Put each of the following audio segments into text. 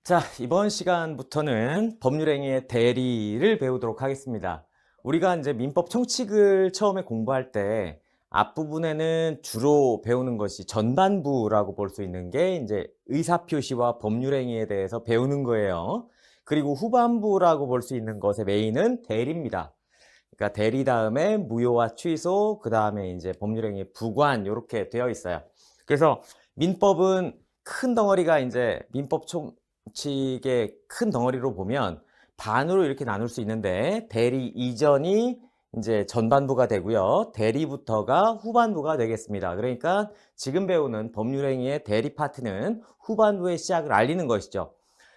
자, 이번 시간부터는 법률행위의 대리를 배우도록 하겠습니다. 우리가 이제 민법 총칙을 처음에 공부할 때 앞부분에는 주로 배우는 것이 전반부라고 볼 수 있는 게 이제 의사표시와 법률행위에 대해서 배우는 거예요. 그리고 후반부라고 볼 수 있는 것의 메인은 대리입니다. 그러니까 대리 다음에 무효와 취소, 그 다음에 이제 법률행위 부관 이렇게 되어 있어요. 그래서 민법은 큰 덩어리가 이제 민법 총칙의 큰 덩어리로 보면 반으로 이렇게 나눌 수 있는데 대리 이전이 이제 전반부가 되고요. 대리부터가 후반부가 되겠습니다. 그러니까 지금 배우는 법률행위의 대리 파트는 후반부의 시작을 알리는 것이죠.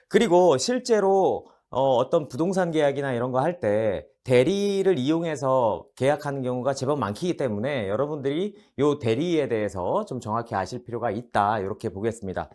그리고 실제로 어떤 부동산 계약이나 이런 거 할 때 대리를 이용해서 계약하는 경우가 제법 많기 때문에 여러분들이 이 대리에 대해서 좀 정확히 아실 필요가 있다, 이렇게 보겠습니다.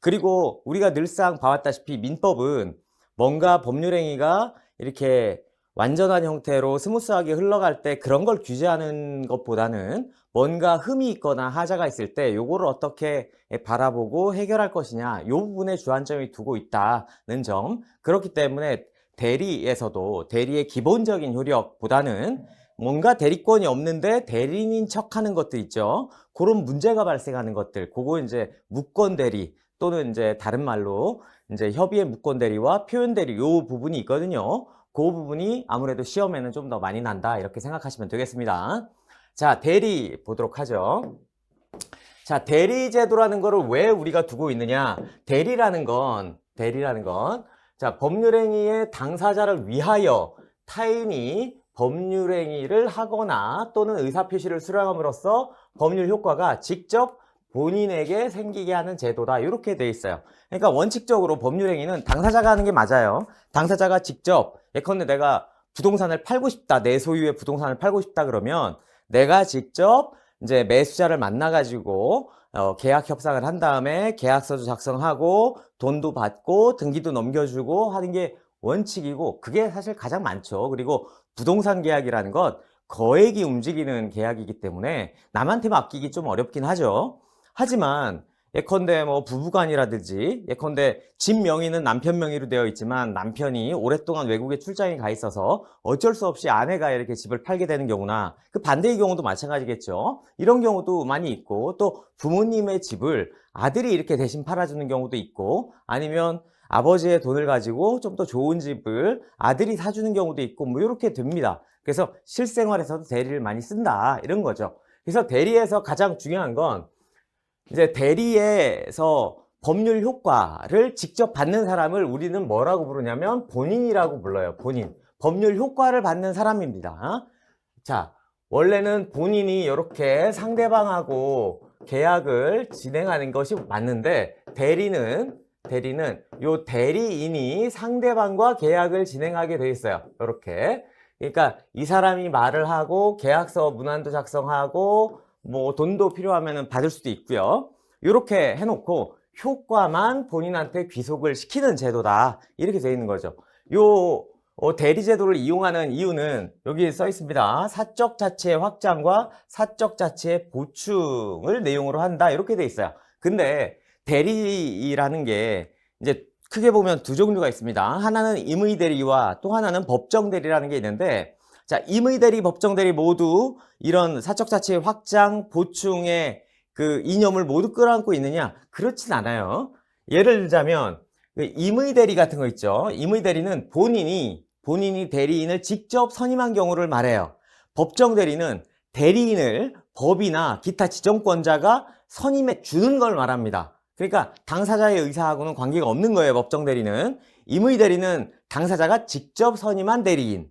그리고 우리가 늘상 봐왔다시피 민법은 뭔가 법률행위가 이렇게 완전한 형태로 스무스하게 흘러갈 때 그런 걸 규제하는 것보다는 뭔가 흠이 있거나 하자가 있을 때 요거를 어떻게 바라보고 해결할 것이냐, 요 부분에 주안점이 두고 있다는 점. 그렇기 때문에 대리에서도 대리의 기본적인 효력보다는 뭔가 대리권이 없는데 대리인인 척하는 것들 있죠. 그런 문제가 발생하는 것들, 그거 이제 무권 대리 또는 이제 다른 말로 이제 협의의 무권 대리와 표현 대리, 요 부분이 있거든요. 그 부분이 아무래도 시험에는 좀 더 많이 난다, 이렇게 생각하시면 되겠습니다. 자, 대리 보도록 하죠. 자, 대리 제도라는 거를 왜 우리가 두고 있느냐? 대리라는 건 자, 법률행위의 당사자를 위하여 타인이 법률행위를 하거나 또는 의사표시를 수령함으로써 법률 효과가 직접 본인에게 생기게 하는 제도다, 이렇게 돼 있어요. 그러니까 원칙적으로 법률행위는 당사자가 하는 게 맞아요. 당사자가 직접, 예컨대 내가 부동산을 팔고 싶다, 내 소유의 부동산을 팔고 싶다 그러면 내가 직접 이제 매수자를 만나가지고 계약 협상을 한 다음에 계약서도 작성하고 돈도 받고 등기도 넘겨주고 하는 게 원칙이고, 그게 사실 가장 많죠. 그리고 부동산 계약이라는 것 거액이 움직이는 계약이기 때문에 남한테 맡기기 좀 어렵긴 하죠. 하지만 예컨대 뭐 부부간이라든지, 예컨대 집 명의는 남편 명의로 되어 있지만 남편이 오랫동안 외국에 출장에 가 있어서 어쩔 수 없이 아내가 이렇게 집을 팔게 되는 경우나, 그 반대의 경우도 마찬가지겠죠. 이런 경우도 많이 있고, 또 부모님의 집을 아들이 이렇게 대신 팔아주는 경우도 있고, 아니면 아버지의 돈을 가지고 좀 더 좋은 집을 아들이 사주는 경우도 있고, 뭐 이렇게 됩니다. 그래서 실생활에서도 대리를 많이 쓴다, 이런 거죠. 그래서 대리에서 가장 중요한 건 이제 대리에서 법률 효과를 직접 받는 사람을 우리는 뭐라고 부르냐면 본인이라고 불러요. 본인. 법률 효과를 받는 사람입니다. 자, 원래는 본인이 이렇게 상대방하고 계약을 진행하는 것이 맞는데, 대리는 요 대리인이 상대방과 계약을 진행하게 돼 있어요. 이렇게. 그러니까 이 사람이 말을 하고 계약서 문안도 작성하고 뭐 돈도 필요하면 받을 수도 있고요. 이렇게 해놓고 효과만 본인한테 귀속을 시키는 제도다, 이렇게 되어 있는 거죠. 요 대리 제도를 이용하는 이유는 여기 써 있습니다. 사적 자치의 확장과 사적 자치의 보충을 내용으로 한다, 이렇게 되어 있어요. 근데 대리라는 게 이제 크게 보면 두 종류가 있습니다. 하나는 임의 대리와 또 하나는 법정 대리라는 게 있는데, 자, 임의 대리, 법정 대리 모두 이런 사적 자치의 확장, 보충의 그 이념을 모두 끌어안고 있느냐? 그렇진 않아요. 예를 들자면 그 임의 대리 같은 거 있죠. 임의 대리는 본인이 대리인을 직접 선임한 경우를 말해요. 법정 대리는 대리인을 법이나 기타 지정권자가 선임해 주는 걸 말합니다. 그러니까 당사자의 의사하고는 관계가 없는 거예요, 법정 대리는. 임의 대리는 당사자가 직접 선임한 대리인.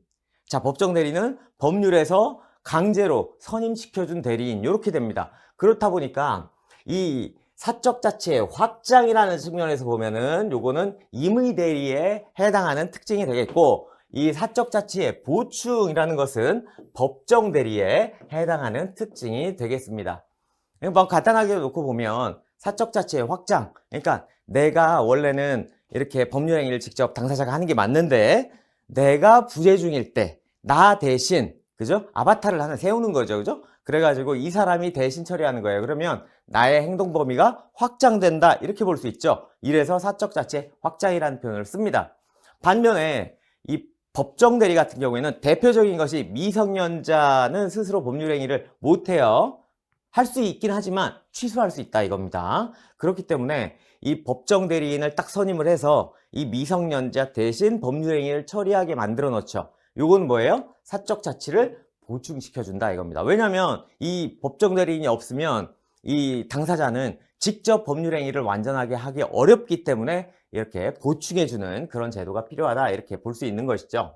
자, 법정 대리는 법률에서 강제로 선임시켜준 대리인, 이렇게 됩니다. 그렇다 보니까 이 사적 자치의 확장이라는 측면에서 보면은 요거는 임의 대리에 해당하는 특징이 되겠고, 이 사적 자치의 보충이라는 것은 법정 대리에 해당하는 특징이 되겠습니다. 뭐 간단하게 놓고 보면 사적 자치의 확장, 그러니까 내가 원래는 이렇게 법률행위를 직접 당사자가 하는 게 맞는데 내가 부재 중일 때 나 대신, 그죠? 아바타를 하나 세우는 거죠, 그죠? 그래가지고 이 사람이 대신 처리하는 거예요. 그러면 나의 행동 범위가 확장된다 이렇게 볼 수 있죠. 이래서 사적 자치 확장이라는 표현을 씁니다. 반면에 이 법정 대리 같은 경우에는 대표적인 것이 미성년자는 스스로 법률 행위를 못해요. 할 수 있긴 하지만 취소할 수 있다 이겁니다. 그렇기 때문에 이 법정 대리인을 딱 선임을 해서 이 미성년자 대신 법률 행위를 처리하게 만들어 놓죠. 요건 뭐예요? 사적 자치를 보충시켜 준다 이겁니다. 왜냐하면 이 법정 대리인이 없으면 이 당사자는 직접 법률 행위를 완전하게 하기 어렵기 때문에 이렇게 보충해 주는 그런 제도가 필요하다 이렇게 볼 수 있는 것이죠.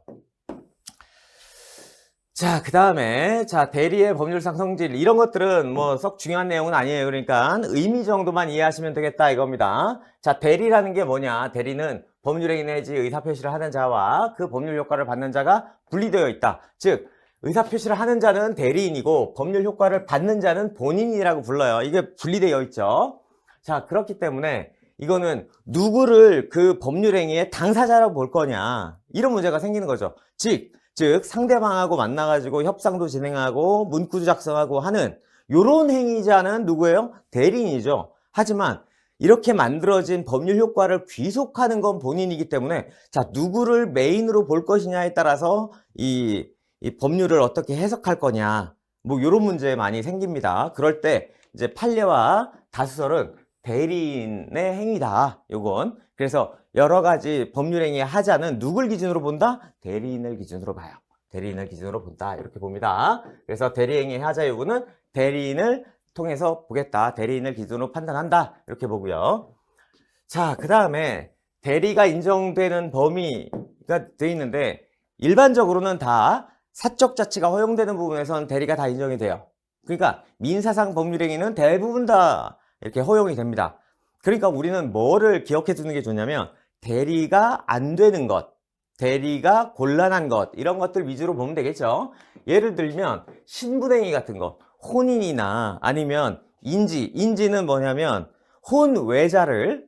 자, 그 다음에 대리의 법률상 성질 이런 것들은 뭐 썩 중요한 내용은 아니에요. 그러니까 의미 정도만 이해하시면 되겠다 이겁니다. 자, 대리라는 게 뭐냐? 대리는 법률행위 내지 의사표시를 하는 자와 그 법률 효과를 받는 자가 분리되어 있다. 즉 의사표시를 하는 자는 대리인이고 법률 효과를 받는 자는 본인이라고 불러요. 이게 분리되어 있죠. 자, 그렇기 때문에 이거는 누구를 그 법률행위의 당사자라고 볼 거냐 이런 문제가 생기는 거죠. 즉 상대방하고 만나가지고 협상도 진행하고 문구도 작성하고 하는 요런 행위자는 누구예요? 대리인이죠. 하지만 이렇게 만들어진 법률 효과를 귀속하는 건 본인이기 때문에 자 누구를 메인으로 볼 것이냐에 따라서 이 법률을 어떻게 해석할 거냐 뭐 요런 문제 많이 생깁니다. 그럴 때 이제 판례와 다수설은 대리인의 행위다. 요건 그래서 여러 가지 법률 행위의 하자는 누굴 기준으로 본다? 대리인을 기준으로 봐요. 대리인을 기준으로 본다. 이렇게 봅니다. 그래서 대리 행위의 하자 여부는 대리인을 통해서 보겠다. 대리인을 기준으로 판단한다. 이렇게 보고요. 자, 그 다음에 대리가 인정되는 범위가 되어 있는데 일반적으로는 다 사적 자치가 허용되는 부분에선 대리가 다 인정이 돼요. 그러니까 민사상 법률 행위는 대부분 다 이렇게 허용이 됩니다. 그러니까 우리는 뭐를 기억해 두는 게 좋냐면 대리가 안 되는 것, 대리가 곤란한 것 이런 것들 위주로 보면 되겠죠. 예를 들면 신분행위 같은 거, 혼인이나 아니면 인지는 뭐냐면 혼외자를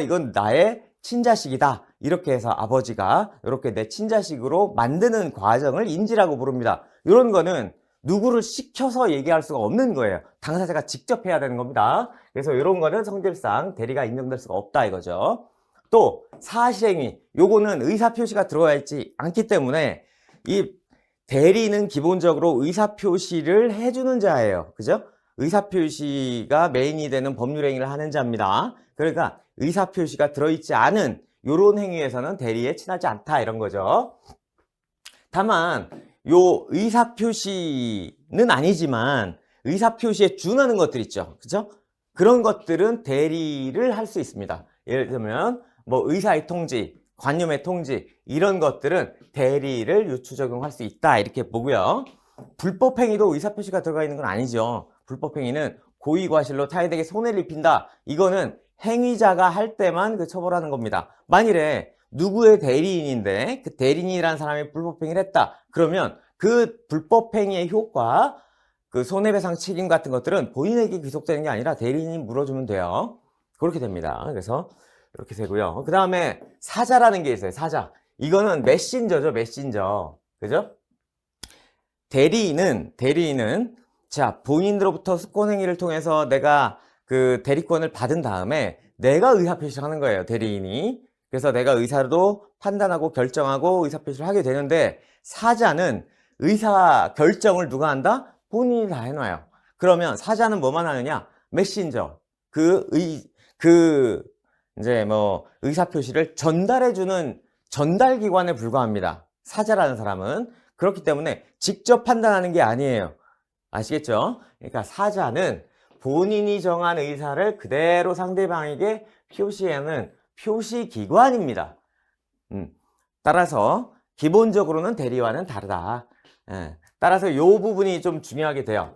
이건 나의 친자식이다 이렇게 해서 아버지가 이렇게 내 친자식으로 만드는 과정을 인지라고 부릅니다. 이런 거는 누구를 시켜서 얘기할 수가 없는 거예요. 당사자가 직접 해야 되는 겁니다. 그래서 이런 거는 성질상 대리가 인정될 수가 없다 이거죠. 또 사실행위 요거는 의사표시가 들어가 있지 않기 때문에 이 대리는 기본적으로 의사표시를 해주는 자예요. 그죠? 의사표시가 메인이 되는 법률행위를 하는 자입니다. 그러니까 의사표시가 들어있지 않은 요런 행위에서는 대리에 친하지 않다 이런 거죠. 다만 요 의사표시는 아니지만 의사표시에 준하는 것들 있죠. 그죠? 그런 것들은 대리를 할 수 있습니다. 예를 들면 뭐 의사의 통지, 관념의 통지 이런 것들은 대리를 유추 적용할 수 있다 이렇게 보고요. 불법행위도 의사표시가 들어가 있는 건 아니죠. 불법행위는 고의과실로 타인에게 손해를 입힌다. 이거는 행위자가 할 때만 그 처벌하는 겁니다. 만일에 누구의 대리인인데 그 대리인이라는 사람이 불법행위를 했다. 그러면 그 불법행위의 효과, 그 손해배상 책임 같은 것들은 본인에게 귀속되는 게 아니라 대리인이 물어주면 돼요. 그렇게 됩니다. 그래서 이렇게 되고요. 그 다음에 사자라는 게 있어요. 사자. 이거는 메신저죠. 메신저. 그죠? 대리인은 자 본인으로부터 수권행위를 통해서 내가 그 대리권을 받은 다음에 내가 의사표시를 하는 거예요. 대리인이. 그래서 내가 의사도 판단하고 결정하고 의사표시를 하게 되는데 사자는 의사 결정을 누가 한다? 본인이 다 해놔요. 그러면 사자는 뭐만 하느냐? 메신저. 이제 뭐 의사표시를 전달해주는 전달기관에 불과합니다. 사자라는 사람은. 그렇기 때문에 직접 판단하는 게 아니에요. 아시겠죠? 그러니까 사자는 본인이 정한 의사를 그대로 상대방에게 표시하는 표시기관입니다. 따라서 기본적으로는 대리와는 다르다. 따라서 이 부분이 좀 중요하게 돼요.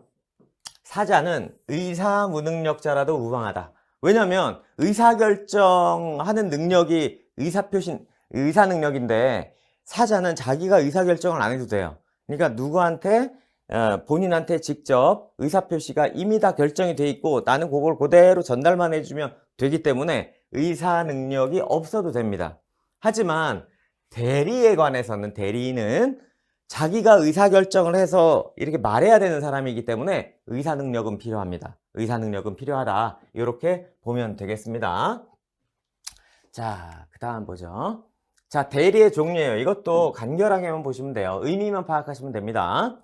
사자는 의사 무능력자라도 우방하다. 왜냐하면 의사결정하는 능력이 의사 능력인데 사자는 자기가 의사결정을 안 해도 돼요. 그러니까 누구한테 본인한테 직접 의사표시가 이미 다 결정이 돼 있고 나는 그걸 그대로 전달만 해주면 되기 때문에 의사 능력이 없어도 됩니다. 하지만 대리에 관해서는 대리인은 자기가 의사결정을 해서 이렇게 말해야 되는 사람이기 때문에 의사능력은 필요합니다. 의사능력은 필요하다. 이렇게 보면 되겠습니다. 자, 그 다음 보죠. 자, 대리의 종류예요. 이것도 간결하게만 보시면 돼요. 의미만 파악하시면 됩니다.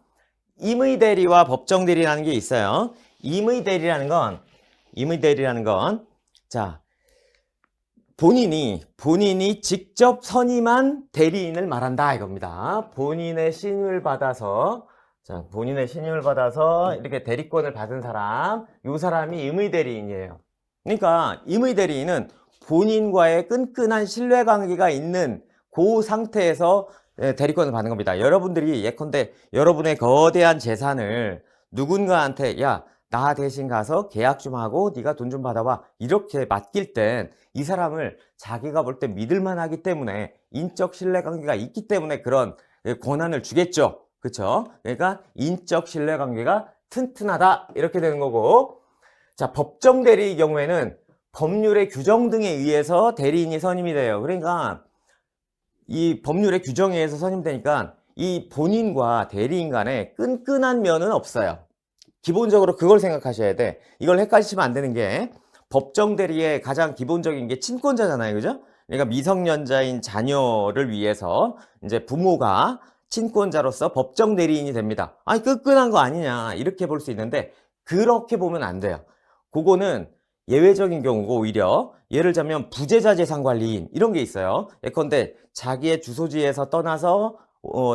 임의 대리와 법정 대리라는 게 있어요. 임의 대리라는 건, 자, 본인이 직접 선임한 대리인을 말한다 이겁니다. 본인의 신임을 받아서 이렇게 대리권을 받은 사람, 이 사람이 임의 대리인이에요. 그러니까 임의 대리인은 본인과의 끈끈한 신뢰관계가 있는 그 상태에서 대리권을 받는 겁니다. 여러분들이 예컨대 여러분의 거대한 재산을 누군가한테 야, 나 대신 가서 계약 좀 하고 네가 돈 좀 받아봐 이렇게 맡길 땐 이 사람을 자기가 볼 때 믿을만 하기 때문에 인적 신뢰관계가 있기 때문에 그런 권한을 주겠죠. 그쵸? 그러니까 인적 신뢰관계가 튼튼하다 이렇게 되는 거고, 자, 법정 대리의 경우에는 법률의 규정 등에 의해서 대리인이 선임이 돼요. 그러니까 이 법률의 규정에 의해서 선임되니까 이 본인과 대리인 간에 끈끈한 면은 없어요. 기본적으로 그걸 생각하셔야 돼. 이걸 헷갈리시면 안 되는 게 법정 대리의 가장 기본적인 게 친권자잖아요. 그죠? 그러니까 미성년자인 자녀를 위해서 이제 부모가 친권자로서 법정 대리인이 됩니다. 아니, 끈끈한 거 아니냐. 이렇게 볼 수 있는데 그렇게 보면 안 돼요. 그거는 예외적인 경우고 오히려 예를 들자면 부재자 재산 관리인 이런 게 있어요. 예컨대 자기의 주소지에서 떠나서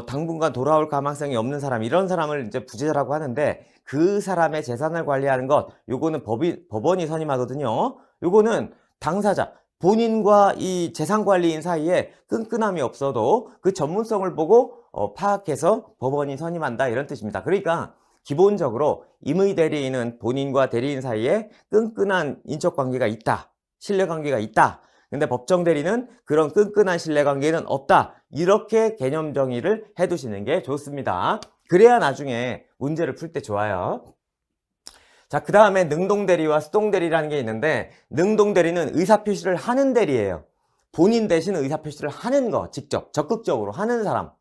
당분간 돌아올 가망성이 없는 사람, 이런 사람을 이제 부재자라고 하는데 그 사람의 재산을 관리하는 것, 요거는 법원이 선임하거든요. 요거는 당사자, 본인과 이 재산관리인 사이에 끈끈함이 없어도 그 전문성을 보고 파악해서 법원이 선임한다 이런 뜻입니다. 그러니까 기본적으로 임의 대리인은 본인과 대리인 사이에 끈끈한 인적관계가 있다, 신뢰관계가 있다. 근데 법정 대리는 그런 끈끈한 신뢰관계는 없다. 이렇게 개념 정의를 해두시는 게 좋습니다. 그래야 나중에 문제를 풀 때 좋아요. 자, 그 다음에 능동대리와 수동대리라는 게 있는데, 능동대리는 의사표시를 하는 대리예요. 본인 대신 의사표시를 하는 거, 직접 적극적으로 하는 사람,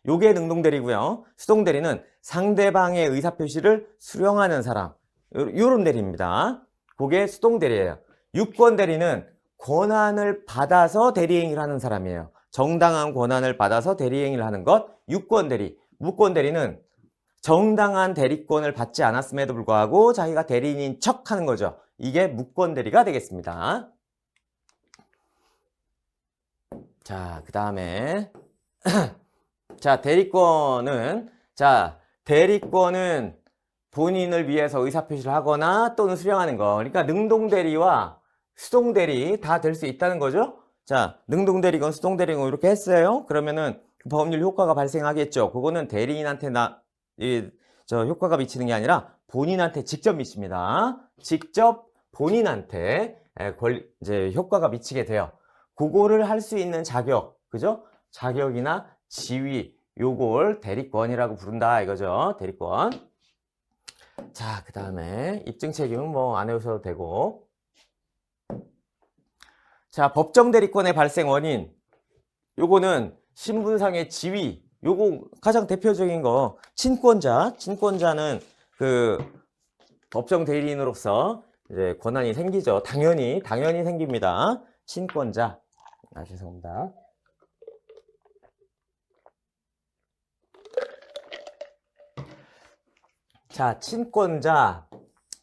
요게 능동대리고요. 수동대리는 상대방의 의사표시를 수령하는 사람, 요런 대리입니다. 그게 수동대리예요. 유권대리는 권한을 받아서 대리행위를 하는 사람이에요. 정당한 권한을 받아서 대리행위를 하는 것, 유권대리. 무권대리는 정당한 대리권을 받지 않았음에도 불구하고 자기가 대리인인 척 하는 거죠. 이게 무권대리가 되겠습니다. 자, 그 다음에 자, 대리권은 본인을 위해서 의사표시를 하거나 또는 수령하는 거. 그러니까 능동대리와 수동대리 다 될 수 있다는 거죠. 자, 능동대리건 수동대리건 이렇게 했어요. 그러면은 법률 효과가 발생하겠죠. 그거는 대리인한테 효과가 미치는 게 아니라 본인한테 직접 미칩니다. 직접 본인한테 이제 효과가 미치게 돼요. 그거를 할 수 있는 자격, 그죠? 자격이나 지위, 요걸 대리권이라고 부른다 이거죠. 대리권. 자, 그 다음에 입증 책임은 뭐 안 해오셔도 되고. 자, 법정 대리권의 발생 원인. 요거는 신분상의 지위. 요거 가장 대표적인 거. 친권자는 그 법정 대리인으로서 이제 권한이 생기죠. 당연히 생깁니다. 친권자. 죄송합니다. 자, 친권자,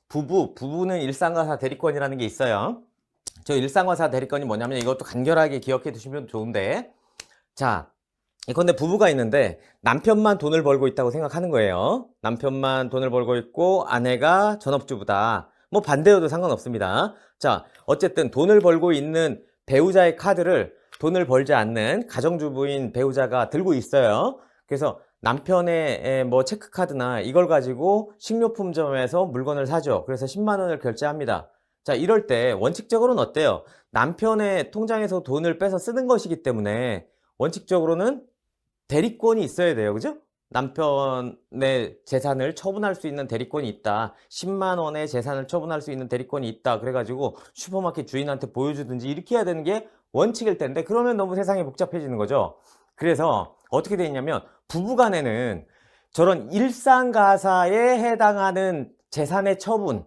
부부는 일상과사 대리권이라는 게 있어요. 저 일상과사 대리권이 뭐냐면 이것도 간결하게 기억해 두시면 좋은데, 자, 예컨대 부부가 있는데 남편만 돈을 벌고 있다고 생각하는 거예요. 남편만 돈을 벌고 있고 아내가 전업주부다. 뭐 반대여도 상관없습니다. 자, 어쨌든 돈을 벌고 있는 배우자의 카드를 돈을 벌지 않는 가정주부인 배우자가 들고 있어요. 그래서 남편의 뭐 체크카드나 이걸 가지고 식료품점에서 물건을 사죠. 그래서 10만 원을 결제합니다. 자, 이럴 때 원칙적으로는 어때요? 남편의 통장에서 돈을 빼서 쓰는 것이기 때문에 원칙적으로는 대리권이 있어야 돼요. 그죠? 남편의 재산을 처분할 수 있는 대리권이 있다. 10만 원의 재산을 처분할 수 있는 대리권이 있다. 그래가지고 슈퍼마켓 주인한테 보여주든지 이렇게 해야 되는 게 원칙일 텐데, 그러면 너무 세상이 복잡해지는 거죠. 그래서 어떻게 돼 있냐면 부부간에는 저런 일상가사에 해당하는 재산의 처분,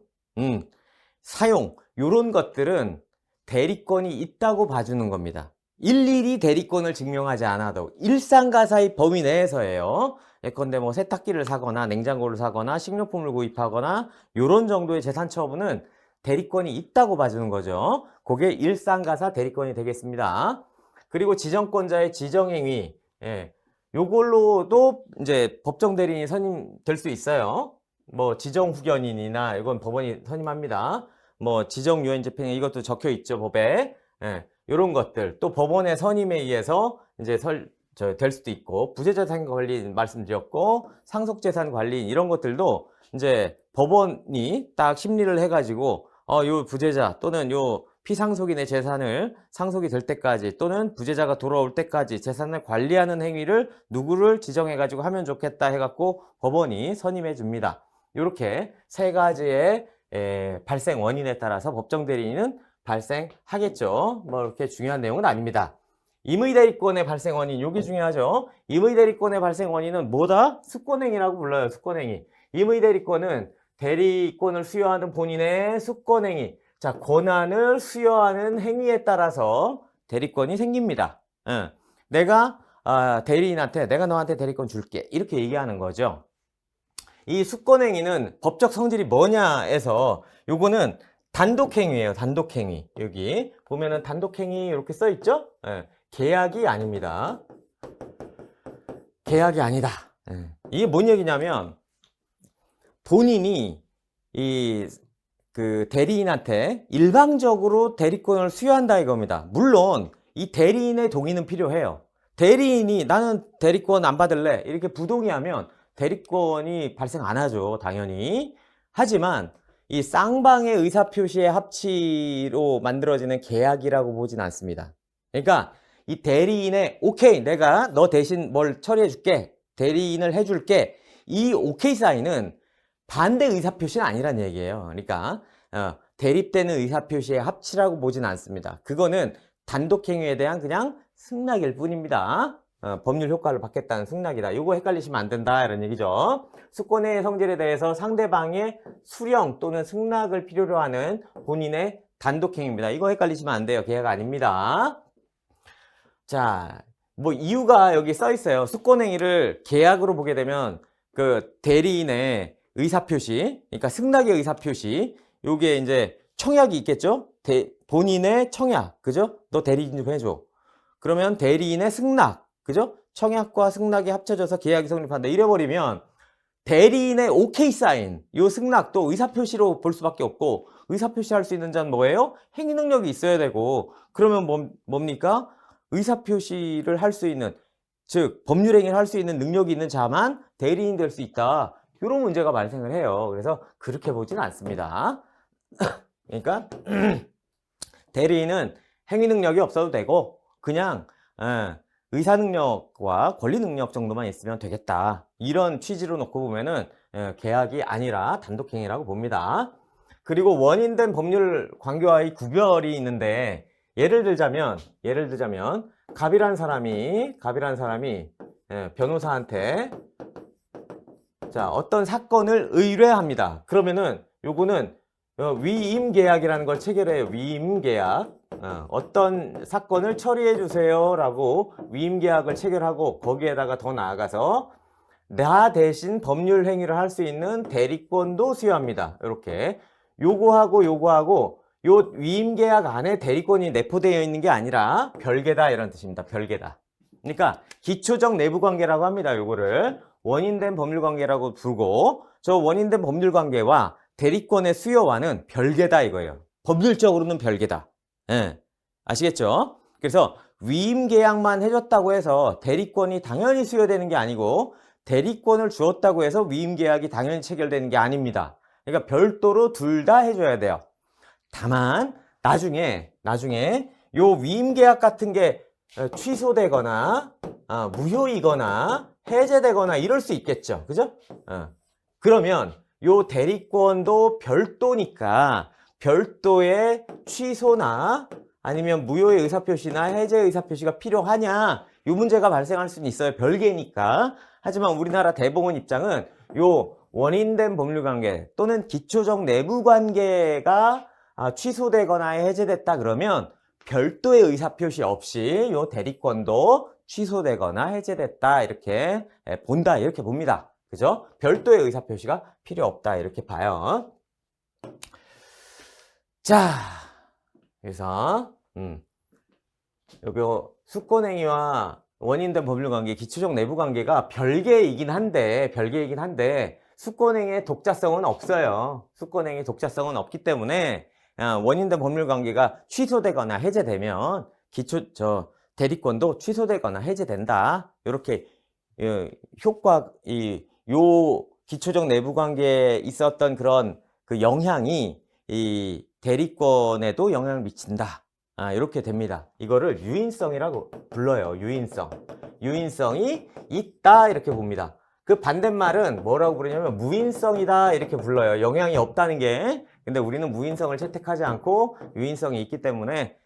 사용, 요런 것들은 대리권이 있다고 봐주는 겁니다. 일일이 대리권을 증명하지 않아도 일상가사의 범위 내에서예요. 예컨대 뭐 세탁기를 사거나 냉장고를 사거나 식료품을 구입하거나 요런 정도의 재산 처분은 대리권이 있다고 봐주는 거죠. 그게 일상가사 대리권이 되겠습니다. 그리고 지정권자의 지정행위, 요걸로도 이제 법정 대리인이 선임될 수 있어요. 뭐 지정후견인이나 이건 법원이 선임합니다. 뭐 지정유언집행 이것도 적혀 있죠, 법에. 요런 것들 또 법원의 선임에 의해서 이제 될 수도 있고, 부재자산 관리인 말씀드렸고, 상속재산 관리인 이런 것들도 이제 법원이 딱 심리를 해가지고 요 부재자 또는 요 피상속인의 재산을 상속이 될 때까지 또는 부재자가 돌아올 때까지 재산을 관리하는 행위를 누구를 지정해가지고 하면 좋겠다 해갖고 법원이 선임해 줍니다. 이렇게 세 가지의 발생 원인에 따라서 법정 대리인은 발생하겠죠. 뭐 이렇게 중요한 내용은 아닙니다. 임의대리권의 발생 원인, 요게 중요하죠. 임의대리권의 발생 원인은 뭐다? 수권행위라고 불러요. 수권행위. 임의대리권은 대리권을 수여하는 본인의 수권행위, 자, 권한을 수여하는 행위에 따라서 대리권이 생깁니다. 내가 대리인한테 내가 너한테 대리권 줄게 이렇게 얘기하는 거죠. 이 수권행위는 법적 성질이 뭐냐에서 요거는 단독행위예요. 단독행위. 여기 보면은 단독행위 이렇게 써 있죠? 계약이 아닙니다. 계약이 아니다. 이게 뭔 얘기냐면 본인이 그 대리인한테 일방적으로 대리권을 수여한다 이겁니다. 물론 이 대리인의 동의는 필요해요. 대리인이 나는 대리권 안 받을래 이렇게 부동의하면 대리권이 발생 안 하죠, 당연히. 하지만 이 쌍방의 의사표시의 합치로 만들어지는 계약이라고 보진 않습니다. 그러니까 이 대리인의 오케이 내가 너 대신 뭘 처리해 줄게, 대리인을 해줄게, 이 오케이 사인은 반대 의사표시는 아니란 얘기예요. 그러니까 대립되는 의사표시의 합치라고 보진 않습니다. 그거는 단독행위에 대한 그냥 승낙일 뿐입니다. 법률 효과를 받겠다는 승낙이다. 이거 헷갈리시면 안 된다 이런 얘기죠. 수권의 성질에 대해서 상대방의 수령 또는 승낙을 필요로 하는 본인의 단독행위입니다. 이거 헷갈리시면 안 돼요. 계약 아닙니다. 자, 뭐 이유가 여기 써 있어요. 수권행위를 계약으로 보게 되면 그 대리인의 의사표시, 그러니까 승낙의 의사표시, 요게 이제 청약이 있겠죠? 본인의 청약, 그죠? 너 대리인 좀 해줘. 그러면 대리인의 승낙, 그죠? 청약과 승낙이 합쳐져서 계약이 성립한다. 이래버리면 대리인의 오케이 사인, 요 승낙도 의사표시로 볼 수밖에 없고, 의사표시 할 수 있는 자는 뭐예요? 행위 능력이 있어야 되고, 그러면 뭡니까? 의사표시를 할 수 있는, 즉 법률행위를 할 수 있는 능력이 있는 자만 대리인 될 수 있다. 이런 문제가 발생을 해요. 그래서 그렇게 보지는 않습니다. 그러니까 대리인은 행위 능력이 없어도 되고 그냥 의사 능력과 권리 능력 정도만 있으면 되겠다. 이런 취지로 놓고 보면은 계약이 아니라 단독행위라고 봅니다. 그리고 원인된 법률 관계와의 구별이 있는데 예를 들자면 갑이란 사람이 변호사한테 자, 어떤 사건을 의뢰합니다. 그러면은 요거는 위임계약이라는 걸 체결해요. 위임계약. 어떤 사건을 처리해 주세요 라고 위임계약을 체결하고 거기에다가 더 나아가서 나 대신 법률 행위를 할 수 있는 대리권도 수여합니다. 이렇게 요거하고 요 위임계약 안에 대리권이 내포되어 있는 게 아니라 별개다 이런 뜻입니다. 별개다. 그러니까 기초적 내부관계라고 합니다. 요거를 원인된 법률관계라고 부르고, 저 원인된 법률관계와 대리권의 수여와는 별개다 이거예요. 법률적으로는 별개다. 아시겠죠? 그래서 위임계약만 해줬다고 해서 대리권이 당연히 수여되는 게 아니고 대리권을 주었다고 해서 위임계약이 당연히 체결되는 게 아닙니다. 그러니까 별도로 둘 다 해줘야 돼요. 다만 나중에 요 위임계약 같은 게 취소되거나 무효이거나 해제되거나 이럴 수 있겠죠. 그죠? 그러면 요 대리권도 별도니까 별도의 취소나 아니면 무효의 의사표시나 해제 의사표시가 필요하냐 이 문제가 발생할 수는 있어요. 별개니까. 하지만 우리나라 대법원 입장은 요 원인된 법률관계 또는 기초적 내부관계가 취소되거나 해제됐다 그러면 별도의 의사표시 없이 요 대리권도 취소되거나 해제됐다 이렇게 본다 이렇게 봅니다. 그죠? 별도의 의사표시가 필요 없다 이렇게 봐요. 자, 그래서 요거 수권행위와 원인된 법률관계, 기초적 내부관계가 별개이긴 한데 수권행위의 독자성은 없어요. 수권행위 독자성은 없기 때문에 원인된 법률관계가 취소되거나 해제되면 대리권도 취소되거나 해제된다. 이렇게 효과 요 기초적 내부관계에 있었던 그런 그 영향이 이 대리권에도 영향을 미친다. 이렇게 됩니다. 이거를 유인성이라고 불러요. 유인성이 있다 이렇게 봅니다. 그 반대말은 뭐라고 부르냐면 무인성이다 이렇게 불러요. 영향이 없다는 게. 근데 우리는 무인성을 채택하지 않고 유인성이 있기 때문에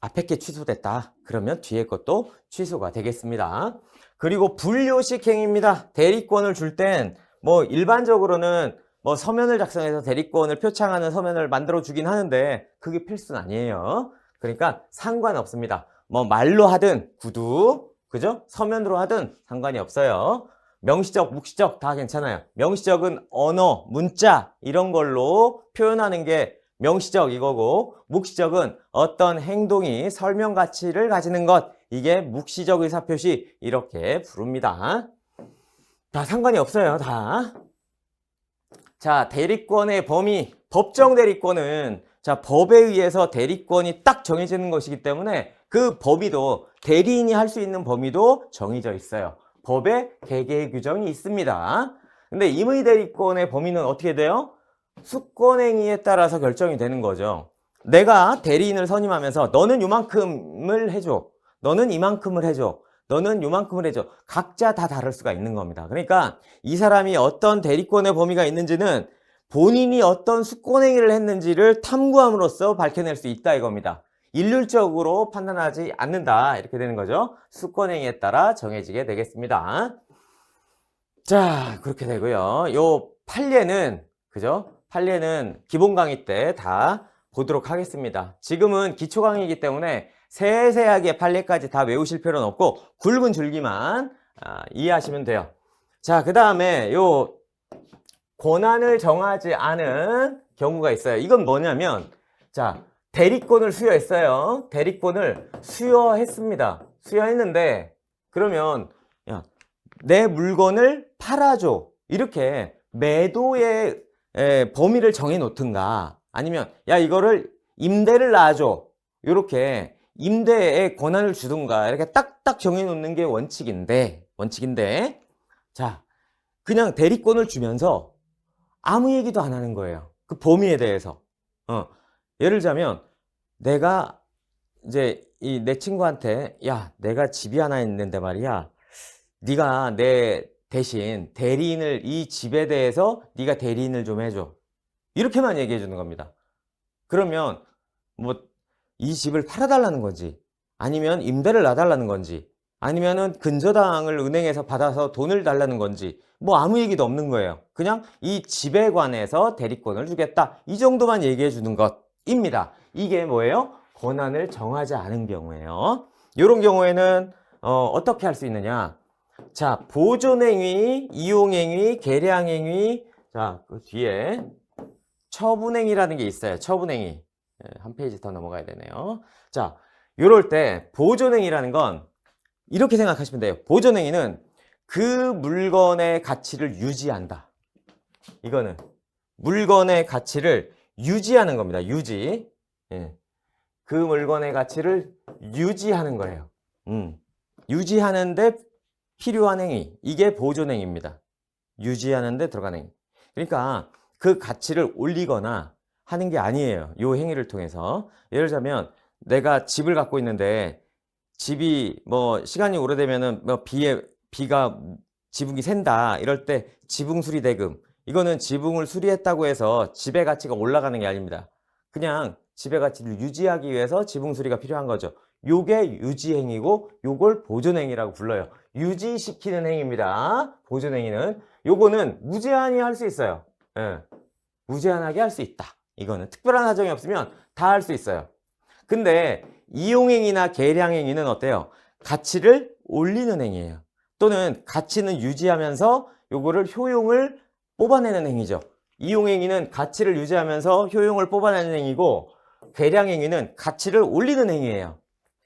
앞에 게 취소됐다. 그러면 뒤에 것도 취소가 되겠습니다. 그리고 불요식 행위입니다. 대리권을 줄 땐 뭐 일반적으로는 뭐 서면을 작성해서 대리권을 표창하는 서면을 만들어 주긴 하는데 그게 필수는 아니에요. 그러니까 상관없습니다. 뭐 말로 하든 구두, 그죠? 서면으로 하든 상관이 없어요. 명시적, 묵시적 다 괜찮아요. 명시적은 언어, 문자 이런 걸로 표현하는 게 명시적 이거고, 묵시적은 어떤 행동이 설명 가치를 가지는 것, 이게 묵시적 의사표시 이렇게 부릅니다. 다 상관이 없어요. 다. 자, 대리권의 범위, 법정 대리권은 법에 의해서 대리권이 딱 정해지는 것이기 때문에 그 범위도 대리인이 할 수 있는 범위도 정해져 있어요. 법에 개개 규정이 있습니다. 근데 임의 대리권의 범위는 어떻게 돼요? 수권행위에 따라서 결정이 되는 거죠. 내가 대리인을 선임하면서 너는 요만큼을 해줘. 너는 이만큼을 해줘. 너는 요만큼을 해줘. 각자 다 다를 수가 있는 겁니다. 그러니까 이 사람이 어떤 대리권의 범위가 있는지는 본인이 어떤 수권행위를 했는지를 탐구함으로써 밝혀낼 수 있다 이겁니다. 일률적으로 판단하지 않는다 이렇게 되는 거죠. 수권행위에 따라 정해지게 되겠습니다. 자, 그렇게 되고요. 요 판례는 그죠? 판례는 기본 강의 때 다 보도록 하겠습니다. 지금은 기초 강의이기 때문에 세세하게 판례까지 다 외우실 필요는 없고 굵은 줄기만 이해하시면 돼요. 자, 그 다음에 요 권한을 정하지 않은 경우가 있어요. 이건 뭐냐면 자, 대리권을 수여했어요. 대리권을 수여했습니다. 수여했는데 그러면 야, 내 물건을 팔아줘. 이렇게 매도의 범위를 정해 놓든가 아니면 야 이거를 임대를 놔줘. 이렇게 임대의 권한을 주든가 이렇게 딱딱 정해 놓는 게 원칙인데 자 그냥 대리권을 주면서 아무 얘기도 안 하는 거예요. 그 범위에 대해서. 예를 들자면 내가 이제 내 친구한테 야 내가 집이 하나 있는데 말이야 네가 내 대신 대리인을 이 집에 대해서 네가 대리인을 좀 해줘. 이렇게만 얘기해 주는 겁니다. 그러면 뭐 이 집을 팔아달라는 건지 아니면 임대를 놔달라는 건지 아니면은 근저당을 은행에서 받아서 돈을 달라는 건지 뭐 아무 얘기도 없는 거예요. 그냥 이 집에 관해서 대리권을 주겠다. 이 정도만 얘기해 주는 것입니다. 이게 뭐예요? 권한을 정하지 않은 경우예요. 이런 경우에는 어떻게 할 수 있느냐? 자, 보존행위, 이용행위, 계량행위. 자, 그 뒤에 처분행위라는 게 있어요. 처분행위. 한 페이지 더 넘어가야 되네요. 자, 이럴 때 보존행위라는 건 이렇게 생각하시면 돼요. 보존행위는 그 물건의 가치를 유지한다. 이거는 물건의 가치를 유지하는 겁니다. 유지. 그 물건의 가치를 유지하는 거예요. 유지하는데 필요한 행위. 이게 보존행위입니다. 유지하는데 들어가는 행위. 그러니까 그 가치를 올리거나 하는 게 아니에요. 이 행위를 통해서. 예를 들자면 내가 집을 갖고 있는데 집이 뭐 시간이 오래되면은 뭐 비가 지붕이 샌다. 이럴 때 지붕 수리 대금. 이거는 지붕을 수리했다고 해서 집의 가치가 올라가는 게 아닙니다. 그냥 집의 가치를 유지하기 위해서 지붕 수리가 필요한 거죠. 요게 유지행위고 요걸 보존행위라고 불러요. 유지시키는 행위입니다. 보존행위는. 요거는 무제한히 할 수 있어요. 예. 무제한하게 할 수 있다. 이거는 특별한 사정이 없으면 다 할 수 있어요. 근데 이용행위나 계량행위는 어때요? 가치를 올리는 행위예요. 또는 가치는 유지하면서 요거를 효용을 뽑아내는 행위죠. 이용행위는 가치를 유지하면서 효용을 뽑아내는 행위고, 계량행위는 가치를 올리는 행위예요.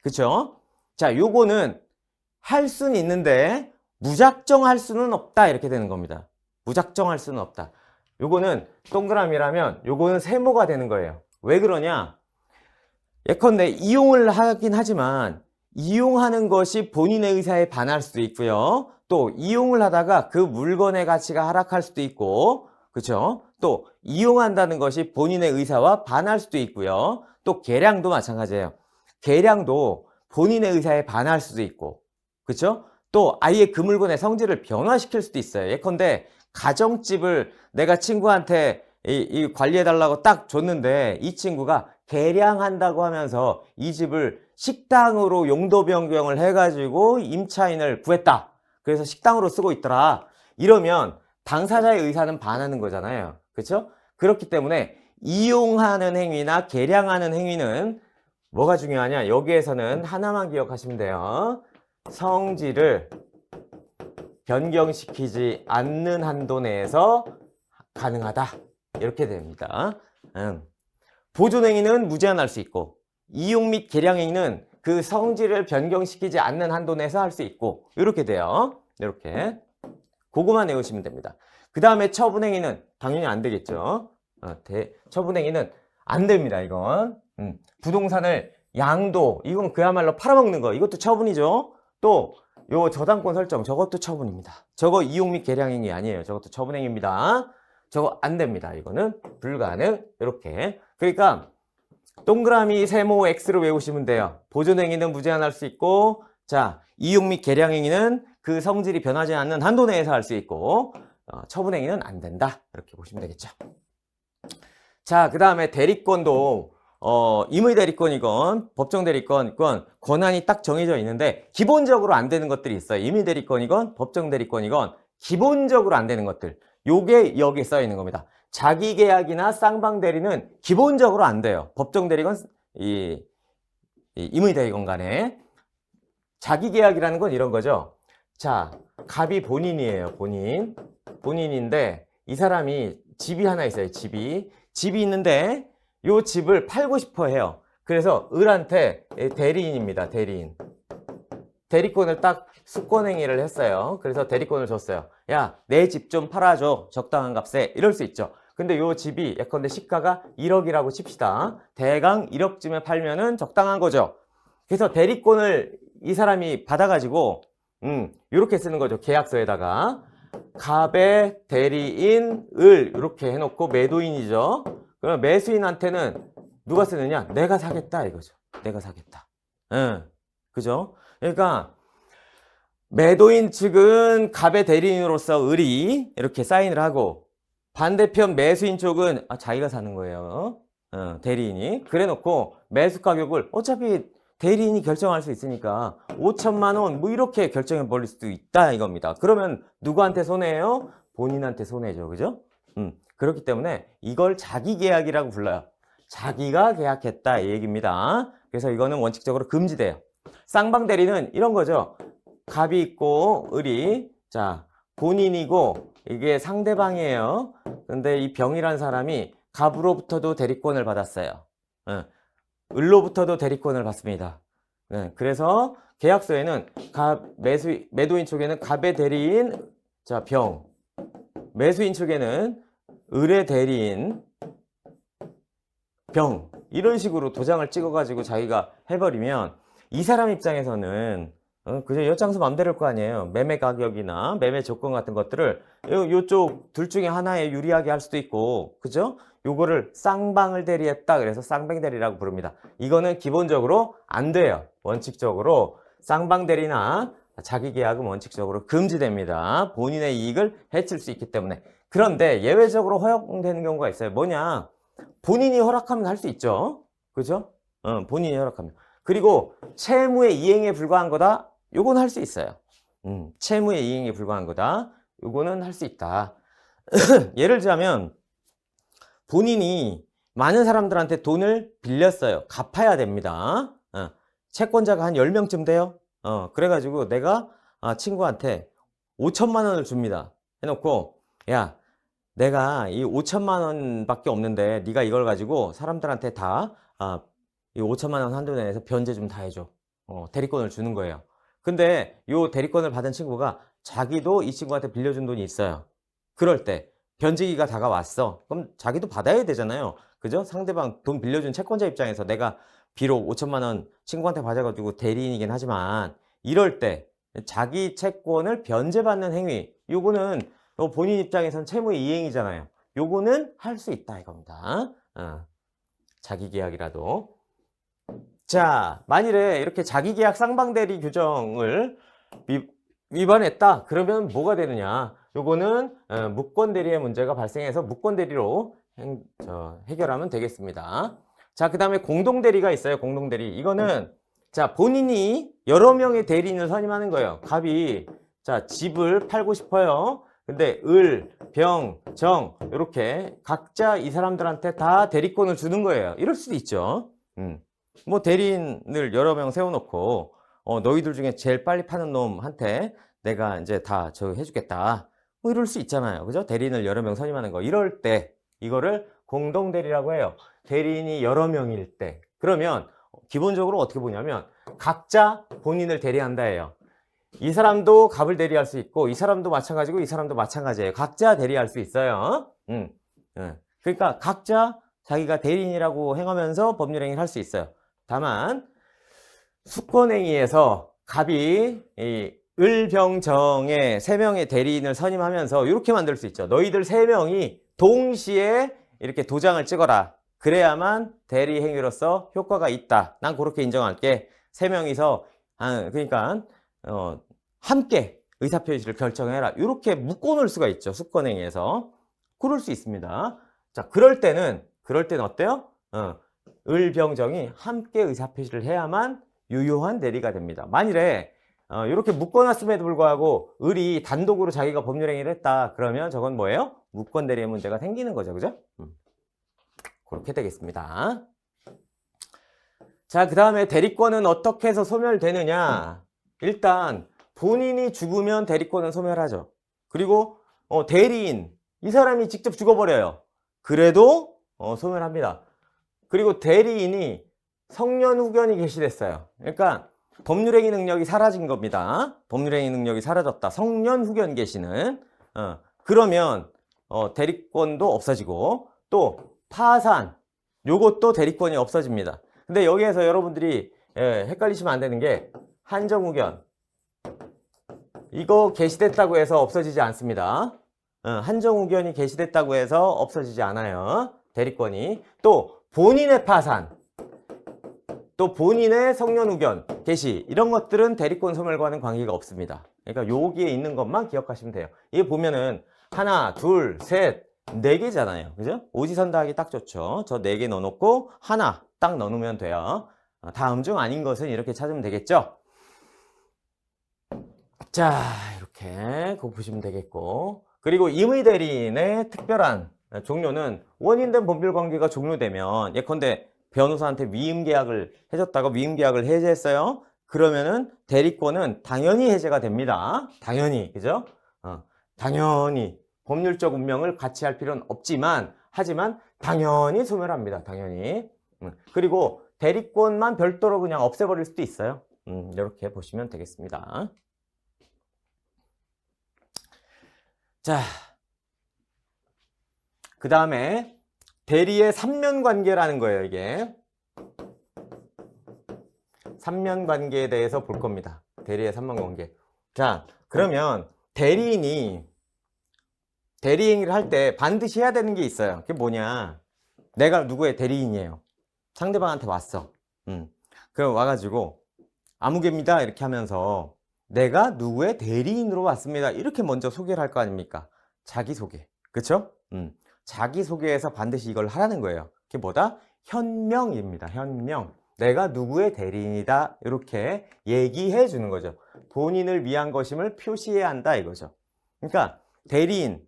그쵸? 자, 요거는 할 수는 있는데 무작정 할 수는 없다, 이렇게 되는 겁니다. 무작정 할 수는 없다. 요거는 동그라미라면 요거는 세모가 되는 거예요. 왜 그러냐? 예컨대 이용을 하긴 하지만 이용하는 것이 본인의 의사에 반할 수도 있고요. 또 이용을 하다가 그 물건의 가치가 하락할 수도 있고, 그렇죠? 또 이용한다는 것이 본인의 의사와 반할 수도 있고요. 또 계량도 마찬가지예요. 계량도 본인의 의사에 반할 수도 있고, 그렇죠? 또 아예 그 물건의 성질을 변화시킬 수도 있어요. 예컨대 가정집을 내가 친구한테 이 관리해달라고 딱 줬는데 이 친구가 계량한다고 하면서 이 집을 식당으로 용도 변경을 해가지고 임차인을 구했다. 그래서 식당으로 쓰고 있더라. 이러면 당사자의 의사는 반하는 거잖아요. 그렇죠? 그렇기 때문에 이용하는 행위나 계량하는 행위는 뭐가 중요하냐? 여기에서는 하나만 기억하시면 돼요. 성질을 변경시키지 않는 한도 내에서 가능하다. 이렇게 됩니다. 보존행위는 무제한할 수 있고, 이용 및 계량행위는 그 성질을 변경시키지 않는 한도 내에서 할 수 있고, 이렇게 돼요. 이렇게. 그거만 외우시면 됩니다. 그 다음에 처분행위는 당연히 안 되겠죠. 처분행위는 안 됩니다, 이건. 부동산을 양도, 이건 그야말로 팔아먹는 거, 이것도 처분이죠. 또 요 저당권 설정, 저것도 처분입니다. 저거 이용 및 계량행위 아니에요. 저것도 처분행위입니다. 저거 안 됩니다. 이거는 불가능. 이렇게. 그러니까 동그라미 세모 X로 외우시면 돼요. 보존행위는 무제한할 수 있고, 자, 이용 및 계량행위는 그 성질이 변하지 않는 한도 내에서 할 수 있고, 처분행위는 안 된다. 이렇게 보시면 되겠죠. 자, 그 다음에 대리권도 임의 대리권이건 법정 대리권이건 권한이 딱 정해져 있는데 기본적으로 안 되는 것들이 있어요. 임의 대리권이건 법정 대리권이건 기본적으로 안 되는 것들. 요게 여기 써 있는 겁니다. 자기 계약이나 쌍방 대리는 기본적으로 안 돼요. 법정 대리건 임의 대리건 간에. 자기 계약이라는 건 이런 거죠. 자, 갑이 본인이에요. 본인인데 이 사람이 집이 하나 있어요. 집이 있는데 요 집을 팔고 싶어 해요. 그래서 을한테 대리인입니다. 대리권을 딱 수권행위를 했어요. 그래서 대리권을 줬어요. 야, 내 집 좀 팔아줘. 적당한 값에. 이럴 수 있죠. 근데 요 집이 예컨대 시가가 1억이라고 칩시다. 대강 1억쯤에 팔면은 적당한 거죠. 그래서 대리권을 이 사람이 받아가지고 요렇게 쓰는 거죠. 계약서에다가 갑의 대리인 을 이렇게 해놓고 매도인이죠. 그럼 매수인한테는 누가 쓰느냐? 내가 사겠다 이거죠. 내가 사겠다. 그죠? 그러니까 매도인 측은 갑의 대리인으로서 을이 이렇게 사인을 하고, 반대편 매수인 쪽은 자기가 사는 거예요. 대리인이. 그래 놓고 매수 가격을 어차피 대리인이 결정할 수 있으니까 5천만 원 뭐 이렇게 결정해 버릴 수도 있다 이겁니다. 그러면 누구한테 손해예요? 본인한테 손해죠. 그죠? 그렇기 때문에 이걸 자기 계약이라고 불러요. 자기가 계약했다 이 얘기입니다. 그래서 이거는 원칙적으로 금지돼요. 쌍방 대리는 이런 거죠. 갑이 있고 을이, 자, 본인이고 이게 상대방이에요. 근데 이 병이란 사람이 갑으로부터도 대리권을 받았어요. 을로부터도 대리권을 받습니다. 그래서 계약서에는 매도인 쪽에는 갑의 대리인, 자, 병, 매수인 쪽에는 을의 대리인, 병, 이런 식으로 도장을 찍어가지고 자기가 해버리면 이 사람 입장에서는 그죠? 엿장수 맘대로일 거 아니에요. 매매 가격이나 매매 조건 같은 것들을 요쪽 둘 중에 하나에 유리하게 할 수도 있고, 그죠? 요거를 쌍방을 대리했다. 그래서 쌍방 대리라고 부릅니다. 이거는 기본적으로 안 돼요. 원칙적으로 쌍방 대리나 자기 계약은 원칙적으로 금지됩니다. 본인의 이익을 해칠 수 있기 때문에. 그런데 예외적으로 허용되는 경우가 있어요. 뭐냐? 본인이 허락하면 할 수 있죠. 그죠? 본인이 허락하면. 그리고 채무의 이행에 불과한 거다. 요건 할 수 있어요. 채무의 이행에 불과한 거다. 요거는 할 수 있다. 예를 들자면 본인이 많은 사람들한테 돈을 빌렸어요. 갚아야 됩니다. 채권자가 한 10명쯤 돼요. 그래가지고 내가 친구한테 5천만 원을 줍니다. 해놓고 야, 내가 이 5천만 원밖에 없는데 네가 이걸 가지고 사람들한테 다 이 5천만 원 한도 내에서 변제 좀 다 해줘. 대리권을 주는 거예요. 근데 이 대리권을 받은 친구가 자기도 이 친구한테 빌려준 돈이 있어요. 그럴 때 변제기가 다가왔어. 그럼 자기도 받아야 되잖아요. 그죠? 상대방 돈 빌려준 채권자 입장에서 내가 비록 5천만 원 친구한테 받아가지고 대리인이긴 하지만 이럴 때 자기 채권을 변제받는 행위, 요거는 본인 입장에선 채무의 이행이잖아요. 요거는 할 수 있다 이겁니다. 자기 계약이라도. 자, 만일에 이렇게 자기 계약 쌍방대리 규정을 위반했다. 그러면 뭐가 되느냐? 요거는 무권대리의 문제가 발생해서 무권대리로 해결하면 되겠습니다. 자, 그 다음에 공동대리가 있어요. 공동대리. 이거는 자, 본인이 여러 명의 대리인을 선임하는 거예요. 갑이 자, 집을 팔고 싶어요. 근데 을, 병, 정 이렇게 각자 이 사람들한테 다 대리권을 주는 거예요. 이럴 수도 있죠. 뭐 대리인을 여러 명 세워놓고 너희들 중에 제일 빨리 파는 놈한테 내가 이제 다 해주겠다. 뭐 이럴 수 있잖아요. 그죠? 대리인을 여러 명 선임하는 거. 이럴 때 이거를 공동대리라고 해요. 대리인이 여러 명일 때. 그러면 기본적으로 어떻게 보냐면 각자 본인을 대리한다예요. 이 사람도 갑을 대리할 수 있고 이 사람도 마찬가지고 이 사람도 마찬가지예요. 각자 대리할 수 있어요. 그러니까 각자 자기가 대리인이라고 행하면서 법률행위를 할 수 있어요. 다만 수권행위에서 갑이 이 을병정의 3명의 대리인을 선임하면서 이렇게 만들 수 있죠. 너희들 3명이 동시에 이렇게 도장을 찍어라. 그래야만 대리행위로서 효과가 있다. 난 그렇게 인정할게. 3명이서 그러니까 함께 의사표시를 결정해라. 이렇게 묶어놓을 수가 있죠. 수권행위에서. 그럴 수 있습니다. 자, 그럴 때는 어때요? 을병정이 함께 의사표시를 해야만 유효한 대리가 됩니다. 만일에 이렇게 묶어놨음에도 불구하고 을이 단독으로 자기가 법률행위를 했다. 그러면 저건 뭐예요? 무권대리의 문제가 생기는 거죠. 그죠? 그렇게 되겠습니다. 자, 그 다음에 대리권은 어떻게 해서 소멸되느냐? 일단 본인이 죽으면 대리권은 소멸하죠. 그리고 대리인, 이 사람이 직접 죽어버려요. 그래도 소멸합니다. 그리고 대리인이 성년후견이 개시됐어요. 그러니까 법률행위 능력이 사라진 겁니다. 법률행위 능력이 사라졌다. 성년후견 개시는 그러면 대리권도 없어지고 또 파산, 요것도 대리권이 없어집니다. 근데 여기에서 여러분들이 헷갈리시면 안 되는 게 한정후견, 이거 개시됐다고 해서 없어지지 않습니다. 한정후견이 개시됐다고 해서 없어지지 않아요. 대리권이. 또 본인의 파산, 또 본인의 성년후견 개시, 이런 것들은 대리권 소멸과는 관계가 없습니다. 그러니까 여기에 있는 것만 기억하시면 돼요. 이게 보면은 하나, 둘, 셋, 4개잖아요. 그죠? 오지선다하기 딱 좋죠. 저 4개 넣어놓고 하나 딱 넣어놓으면 돼요. 다음 중 아닌 것은 이렇게 찾으면 되겠죠. 자, 이렇게 그거 보시면 되겠고, 그리고 임의대리인의 특별한 종료는 원인된 법률관계가 종료되면, 예컨대 변호사한테 위임계약을 해줬다가 위임계약을 해제했어요. 그러면은 대리권은 당연히 해제가 됩니다. 당연히, 그죠? 당연히 법률적 운명을 같이 할 필요는 없지만, 하지만 당연히 소멸합니다. 당연히. 그리고 대리권만 별도로 그냥 없애버릴 수도 있어요. 이렇게 보시면 되겠습니다. 자, 그 다음에 대리의 삼면관계라는 거예요. 이게 삼면관계에 대해서 볼 겁니다. 대리의 삼면관계. 자, 그러면 대리인이 대리행위를 할 때 반드시 해야 되는 게 있어요. 그게 뭐냐? 내가 누구의 대리인이에요. 상대방한테 왔어. 그럼 와가지고 아무개입니다 이렇게 하면서 내가 누구의 대리인으로 왔습니다. 이렇게 먼저 소개를 할 거 아닙니까? 자기소개. 그쵸? 자기소개에서 반드시 이걸 하라는 거예요. 그게 뭐다? 현명입니다. 현명. 내가 누구의 대리인이다. 이렇게 얘기해 주는 거죠. 본인을 위한 것임을 표시해야 한다 이거죠. 그러니까 대리인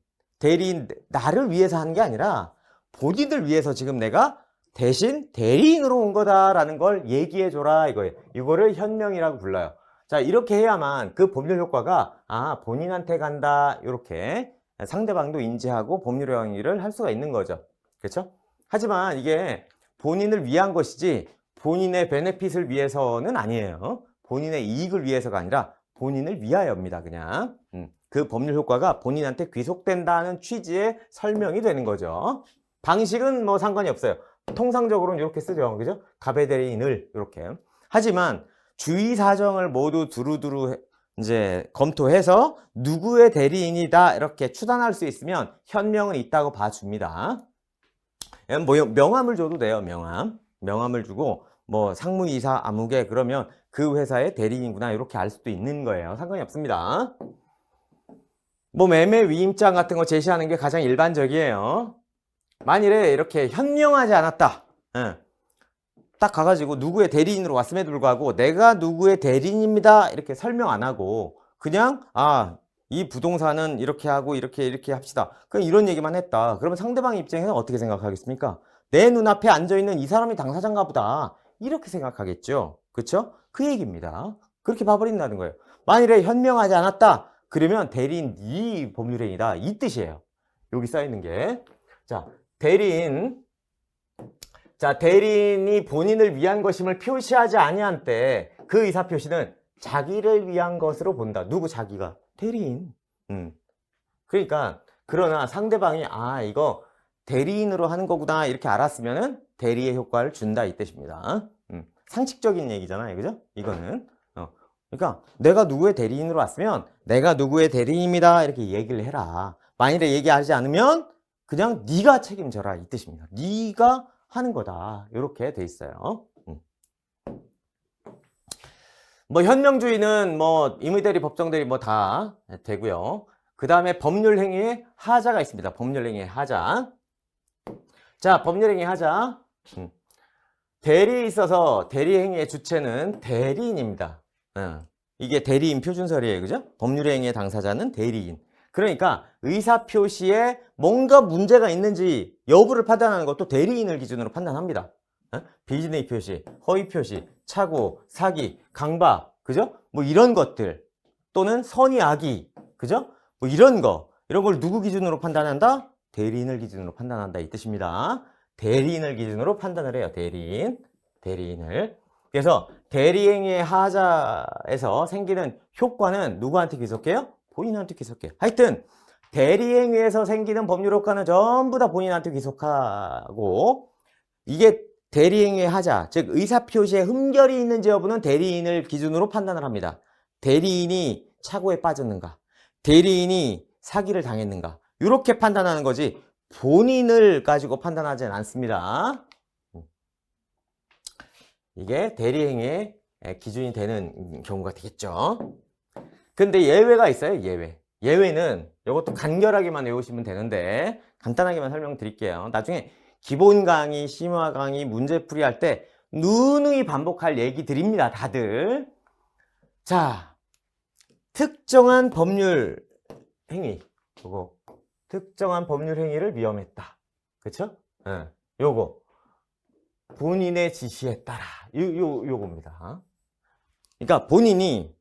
나를 위해서 하는 게 아니라 본인을 위해서 지금 내가 대신 대리인으로 온 거다라는 걸 얘기해 줘라 이거예요. 이거를 현명이라고 불러요. 자, 이렇게 해야만 그 법률 효과가 본인한테 간다 이렇게 상대방도 인지하고 법률 행위를 할 수가 있는 거죠. 그렇죠? 하지만 이게 본인을 위한 것이지 본인의 베네핏을 위해서는 아니에요. 본인의 이익을 위해서가 아니라 본인을 위하여입니다. 그냥 그 법률 효과가 본인한테 귀속된다는 취지의 설명이 되는 거죠. 방식은 뭐 상관이 없어요. 통상적으로는 이렇게 쓰죠. 그죠? 갑의 대리인을 이렇게. 하지만 주의 사정을 모두 두루두루 이제 검토해서 누구의 대리인이다 이렇게 추단할 수 있으면 현명은 있다고 봐줍니다. 뭐 명함을 줘도 돼요. 명함을 주고 뭐 상무이사 아무개 그러면 그 회사의 대리인이구나 이렇게 알 수도 있는 거예요. 상관이 없습니다. 뭐 매매 위임장 같은 거 제시하는 게 가장 일반적이에요. 만일에 이렇게 현명하지 않았다. 딱 가가지고 누구의 대리인으로 왔음에도 불구하고 내가 누구의 대리인입니다 이렇게 설명 안 하고 그냥 이 부동산은 이렇게 하고 이렇게 합시다. 그냥 이런 얘기만 했다. 그러면 상대방 입장에서는 어떻게 생각하겠습니까? 내 눈앞에 앉아있는 이 사람이 당사자인가 보다. 이렇게 생각하겠죠. 그쵸? 그 얘기입니다. 그렇게 봐버린다는 거예요. 만일에 현명하지 않았다. 그러면 대리인 이 법률행위다. 이 뜻이에요. 여기 써있는 게. 자, 대리인이 본인을 위한 것임을 표시하지 아니한 때 그 의사표시는 자기를 위한 것으로 본다. 누구 자기가? 대리인. 그러니까 그러나 상대방이 이거 대리인으로 하는 거구나 이렇게 알았으면은 대리의 효과를 준다 이 뜻입니다. 상식적인 얘기잖아요. 그죠? 이거는. 그러니까 내가 누구의 대리인으로 왔으면 내가 누구의 대리인입니다 이렇게 얘기를 해라. 만일에 얘기하지 않으면 그냥 네가 책임져라 이 뜻입니다. 네가 하는 거다. 이렇게 돼 있어요. 뭐 현명주의는 뭐 임의대리, 법정대리 뭐 다 되고요. 그 다음에 법률행위의 하자가 있습니다. 법률행위의 하자. 자, 법률행위 하자. 대리에 있어서 대리행위의 주체는 대리인입니다. 이게 대리인 표준설이에요. 그죠? 법률행위의 당사자는 대리인. 그러니까 의사표시에 뭔가 문제가 있는지 여부를 판단하는 것도 대리인을 기준으로 판단합니다. 비즈니스 표시, 허위 표시, 착오, 사기, 강박, 그죠? 뭐 이런 것들 또는 선의 악의, 그죠? 뭐 이런 걸 누구 기준으로 판단한다? 대리인을 기준으로 판단한다 이 뜻입니다. 대리인을 기준으로 판단을 해요. 대리인을. 그래서 대리행위의 하자에서 생기는 효과는 누구한테 귀속해요? 본인한테 귀속해요. 하여튼 대리행위에서 생기는 법률 효과는 전부 다 본인한테 귀속하고 이게 대리행위의 하자, 즉 의사표시에 흠결이 있는지 여부는 대리인을 기준으로 판단을 합니다. 대리인이 착오에 빠졌는가, 대리인이 사기를 당했는가 이렇게 판단하는 거지 본인을 가지고 판단하지는 않습니다. 이게 대리행위의 기준이 되는 경우가 되겠죠. 근데 예외가 있어요. 예외는 이것도 간결하게만 외우시면 되는데 간단하게만 설명드릴게요. 나중에 기본 강의, 심화 강의, 문제풀이 할 때 누누이 반복할 얘기들입니다. 다들. 자, 특정한 법률 행위. 특정한 법률 행위를 위험했다. 그쵸? 요거. 본인의 지시에 따라. 요겁니다. 그러니까 본인이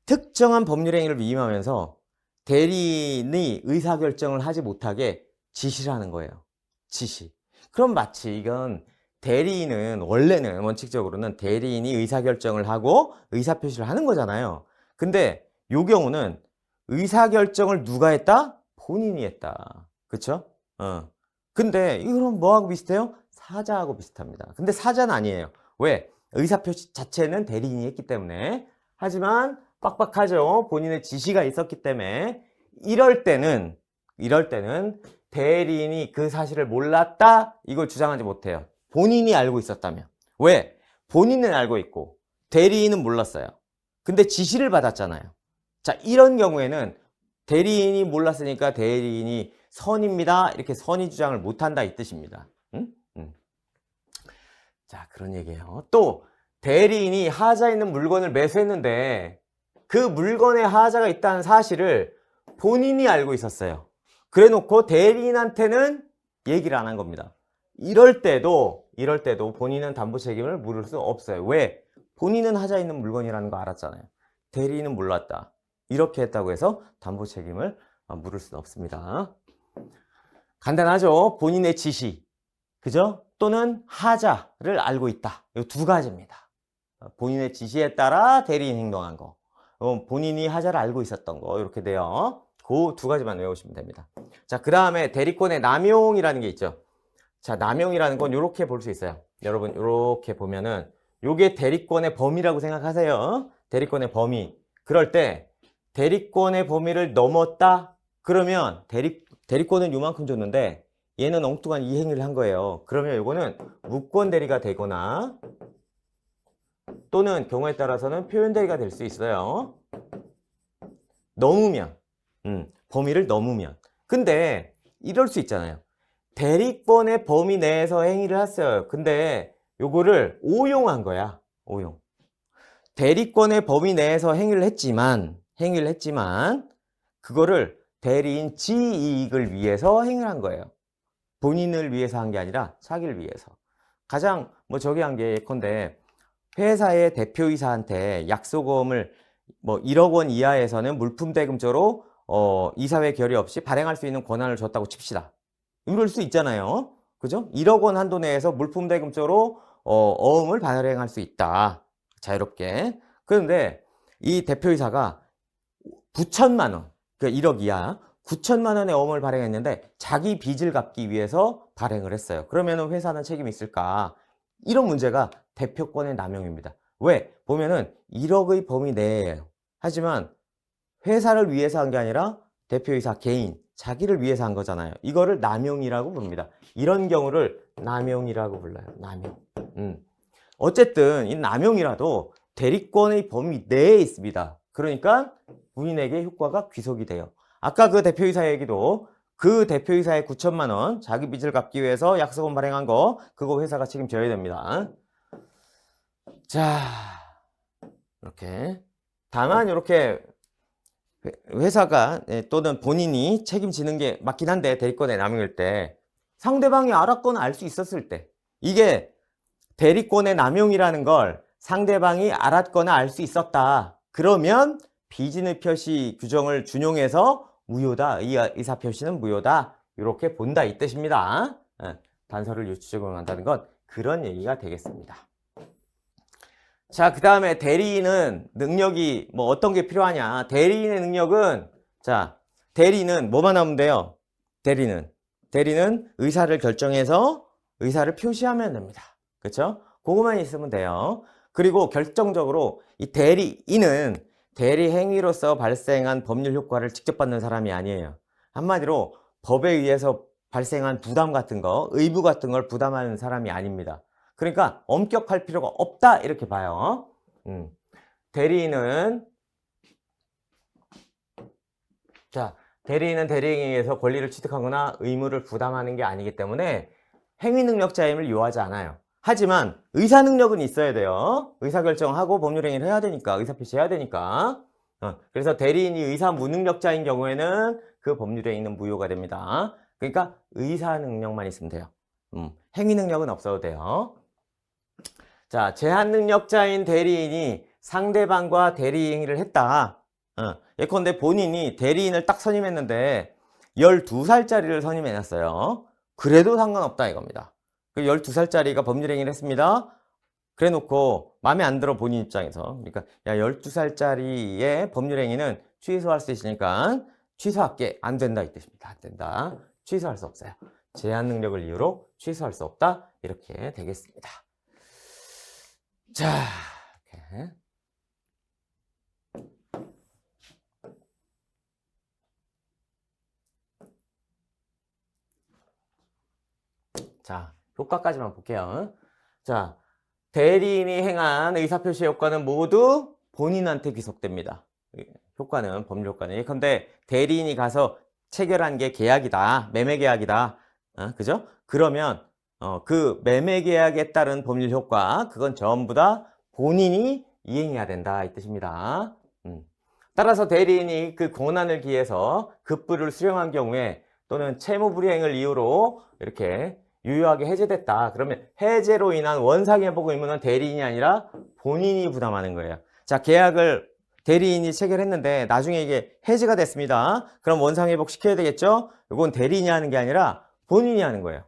특정한 법률 행위를 위임하면서 대리인이 의사결정을 하지 못하게 지시를 하는 거예요. 지시. 그럼 마치 이건 대리인은 원래는 원칙적으로는 대리인이 의사결정을 하고 의사표시를 하는 거잖아요. 근데 요 경우는 의사결정을 누가 했다? 본인이 했다. 그쵸? 근데 이거는 뭐하고 비슷해요? 사자하고 비슷합니다. 근데 사자는 아니에요. 왜? 의사표시 자체는 대리인이 했기 때문에. 하지만 빡빡하죠. 본인의 지시가 있었기 때문에. 이럴 때는 대리인이 그 사실을 몰랐다? 이걸 주장하지 못해요. 본인이 알고 있었다면. 왜? 본인은 알고 있고 대리인은 몰랐어요. 근데 지시를 받았잖아요. 자, 이런 경우에는 대리인이 몰랐으니까 대리인이 선입니다. 이렇게 선의 주장을 못한다 이 뜻입니다. 자, 그런 얘기예요. 또 대리인이 하자 있는 물건을 매수했는데 그 물건에 하자가 있다는 사실을 본인이 알고 있었어요. 그래 놓고 대리인한테는 얘기를 안 한 겁니다. 이럴 때도 본인은 담보 책임을 물을 수 없어요. 왜? 본인은 하자 있는 물건이라는 거 알았잖아요. 대리인은 몰랐다. 이렇게 했다고 해서 담보 책임을 물을 수는 없습니다. 간단하죠? 본인의 지시, 그죠? 또는 하자를 알고 있다. 이 두 가지입니다. 본인의 지시에 따라 대리인 행동한 거, 본인이 하자를 알고 있었던 거, 이렇게 돼요. 그 두 가지만 외우시면 됩니다. 자, 그 다음에 대리권의 남용이라는 게 있죠. 자, 남용이라는 건 이렇게 볼 수 있어요. 여러분, 이렇게 보면은 요게 대리권의 범위라고 생각하세요. 대리권의 범위. 그럴 때 대리권의 범위를 넘었다? 그러면 대리권은 요만큼 줬는데 얘는 엉뚱한 이 행위를 한 거예요. 그러면 요거는 무권 대리가 되거나 또는 경우에 따라서는 표현 대리가 될 수 있어요. 넘으면, 범위를 넘으면. 근데 이럴 수 있잖아요. 대리권의 범위 내에서 행위를 했어요. 근데 요거를 오용한 거야. 오용. 대리권의 범위 내에서 행위를 했지만 그거를 대리인 지이익을 위해서 행위를 한 거예요. 본인을 위해서 한 게 아니라 자기를 위해서. 가장 저기 한 게 예컨대 회사의 대표이사한테 약소금을 1억 원 이하에서는 물품 대금죄로 이사회 결의 없이 발행할 수 있는 권한을 줬다고 칩시다. 이럴 수 있잖아요. 그죠? 1억 원 한도 내에서 물품 대금죄로 어음을 발행할 수 있다. 자유롭게. 그런데 이 대표이사가 9천만 원, 그러니까 1억 이하 9천만 원의 어음을 발행했는데 자기 빚을 갚기 위해서 발행을 했어요. 그러면 회사는 책임이 있을까? 이런 문제가 대표권의 남용입니다. 왜? 보면은 1억의 범위 내에요. 하지만 회사를 위해서 한 게 아니라 대표이사 개인, 자기를 위해서 한 거잖아요. 이거를 남용이라고 부릅니다. 이런 경우를 남용이라고 불러요. 남용. 어쨌든 이 남용이라도 대리권의 범위 내에 있습니다. 그러니까 부인에게 효과가 귀속이 돼요. 아까 그 대표이사 얘기도 그 대표이사의 9천만 원 자기 빚을 갚기 위해서 약속금 발행한 거 그거 회사가 책임져야 됩니다. 자, 이렇게 다만 이렇게 회사가 또는 본인이 책임지는 게 맞긴 한데 대리권의 남용일 때 상대방이 알았거나 알 수 있었을 때 이게 대리권의 남용이라는 걸 상대방이 알았거나 알 수 있었다. 그러면 비진의 표시 규정을 준용해서 무효다. 이 의사표시는 무효다. 이렇게 본다 이 뜻입니다. 단서를 유추 적용한다는 건 그런 얘기가 되겠습니다. 자, 그 다음에 대리인은 능력이 어떤 게 필요하냐. 대리인의 능력은 자, 대리인은 뭐만 하면 돼요? 대리는 의사를 결정해서 의사를 표시하면 됩니다. 그렇죠? 그거만 있으면 돼요. 그리고 결정적으로 이 대리인은 대리 행위로서 발생한 법률 효과를 직접 받는 사람이 아니에요. 한마디로 법에 의해서 발생한 부담 같은 거, 의무 같은 걸 부담하는 사람이 아닙니다. 그러니까 엄격할 필요가 없다 이렇게 봐요. 대리인은 대리행위에서 권리를 취득하거나 의무를 부담하는 게 아니기 때문에 행위능력자임을 요하지 않아요. 하지만 의사능력은 있어야 돼요. 의사결정하고 법률행위를 해야 되니까, 의사표시해야 되니까. 그래서 대리인이 의사 무능력자인 경우에는 그 법률행위는 무효가 됩니다. 그러니까 의사능력만 있으면 돼요. 행위능력은 없어도 돼요. 자, 제한능력자인 대리인이 상대방과 대리행위를 했다. 예컨대 본인이 대리인을 딱 선임했는데 12살짜리를 선임해놨어요. 그래도 상관없다 이겁니다. 그 12살짜리가 법률행위를 했습니다. 그래 놓고 마음에 안 들어 본인 입장에서. 그러니까 야 12살짜리의 법률행위는 취소할 수 있으니까 취소할게. 안 된다 이 뜻입니다. 안 된다. 취소할 수 없어요. 제한 능력을 이유로 취소할 수 없다. 이렇게 되겠습니다. 자, 이렇게. 자, 효과까지만 볼게요. 자, 대리인이 행한 의사표시 효과는 모두 본인한테 귀속됩니다. 효과는, 법률 효과는. 예컨대 대리인이 가서 체결한 게 계약이다. 매매 계약이다. 그죠? 그러면 그 매매 계약에 따른 법률 효과, 그건 전부 다 본인이 이행해야 된다 이 뜻입니다. 따라서 대리인이 그 권한을 기해서 급부를 수령한 경우에 또는 채무불이행을 이유로 이렇게 유효하게 해제됐다. 그러면 해제로 인한 원상회복 의무는 대리인이 아니라 본인이 부담하는 거예요. 자, 계약을 대리인이 체결했는데 나중에 이게 해제가 됐습니다. 그럼 원상회복 시켜야 되겠죠? 이건 대리인이 하는 게 아니라 본인이 하는 거예요.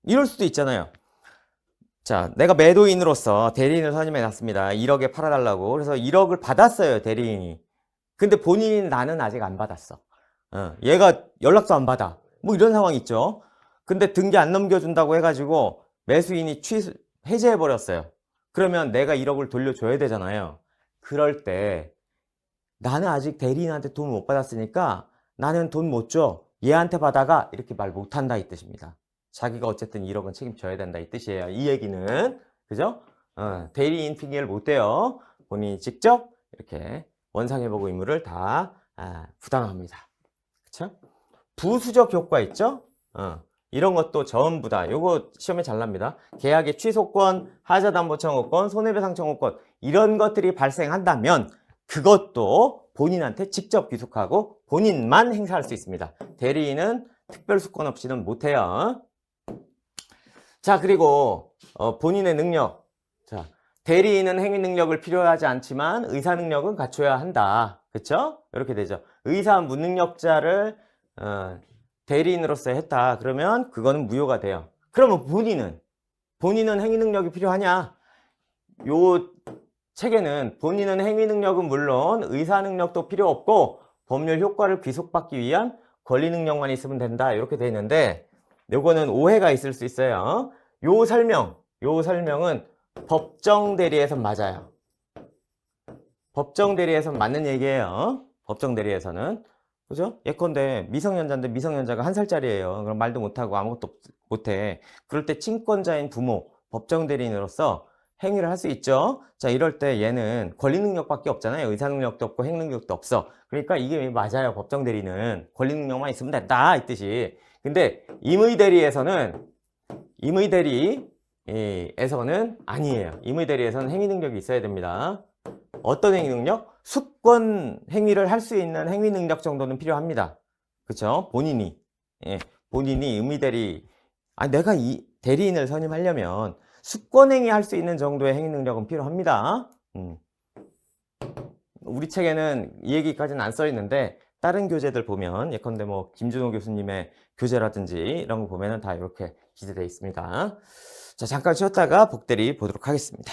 이럴 수도 있잖아요. 자, 내가 매도인으로서 대리인을 선임해 놨습니다. 1억에 팔아달라고. 그래서 1억을 받았어요, 대리인이. 근데 본인이 나는 아직 안 받았어. 얘가 연락도 안 받아. 뭐 이런 상황 있죠. 근데 등기 안 넘겨준다고 해가지고 매수인이 해제해버렸어요. 그러면 내가 1억을 돌려줘야 되잖아요. 그럴 때 나는 아직 대리인한테 돈 못 받았으니까 나는 돈 못 줘. 얘한테 받아가. 이렇게 말 못한다 이 뜻입니다. 자기가 어쨌든 1억은 책임져야 된다 이 뜻이에요. 이 얘기는. 그죠? 대리인 핑계를 못 대요. 본인이 직접 이렇게 원상회복 의무를 다 부담합니다. 그쵸? 부수적 효과 있죠? 이런 것도 전부 다 요거 시험에 잘 납니다. 계약의 취소권, 하자담보 청구권, 손해배상 청구권 이런 것들이 발생한다면 그것도 본인한테 직접 귀속하고 본인만 행사할 수 있습니다. 대리인은 특별수권 없이는 못해요. 자, 그리고 본인의 능력. 자, 대리인은 행위 능력을 필요하지 않지만 의사 능력은 갖춰야 한다. 그쵸? 이렇게 되죠. 의사 무능력자를 대리인으로서 했다. 그러면 그거는 무효가 돼요. 그러면 본인은 행위 능력이 필요하냐? 요 책에는 본인은 행위 능력은 물론 의사 능력도 필요 없고 법률 효과를 귀속받기 위한 권리 능력만 있으면 된다. 이렇게 돼 있는데 요거는 오해가 있을 수 있어요. 요 설명은 법정 대리에선 맞아요. 법정 대리에선 맞는 얘기예요. 법정 대리에서는. 그죠? 예컨대 미성년자인데 미성년자가 1살짜리예요. 그럼 말도 못하고 아무것도 못해. 그럴 때 친권자인 부모, 법정 대리인으로서 행위를 할 수 있죠. 자, 이럴 때 얘는 권리 능력밖에 없잖아요. 의사 능력도 없고 행 능력도 없어. 그러니까 이게 맞아요. 법정 대리는 권리 능력만 있으면 된다 이 뜻이. 근데 임의 대리에서는 아니에요. 임의 대리에서는 행위 능력이 있어야 됩니다. 어떤 행위 능력? 수권 행위를 할 수 있는 행위 능력 정도는 필요합니다. 그렇죠? 본인이 임의 대리 내가 이 대리인을 선임하려면 수권 행위 할 수 있는 정도의 행위 능력은 필요합니다. 우리 책에는 이 얘기까지는 안 써 있는데 다른 교재들 보면 예컨대 뭐 김준호 교수님의 교재라든지 이런 거 보면은 다 이렇게 기재되어 있습니다. 자, 잠깐 쉬었다가 복대리 보도록 하겠습니다.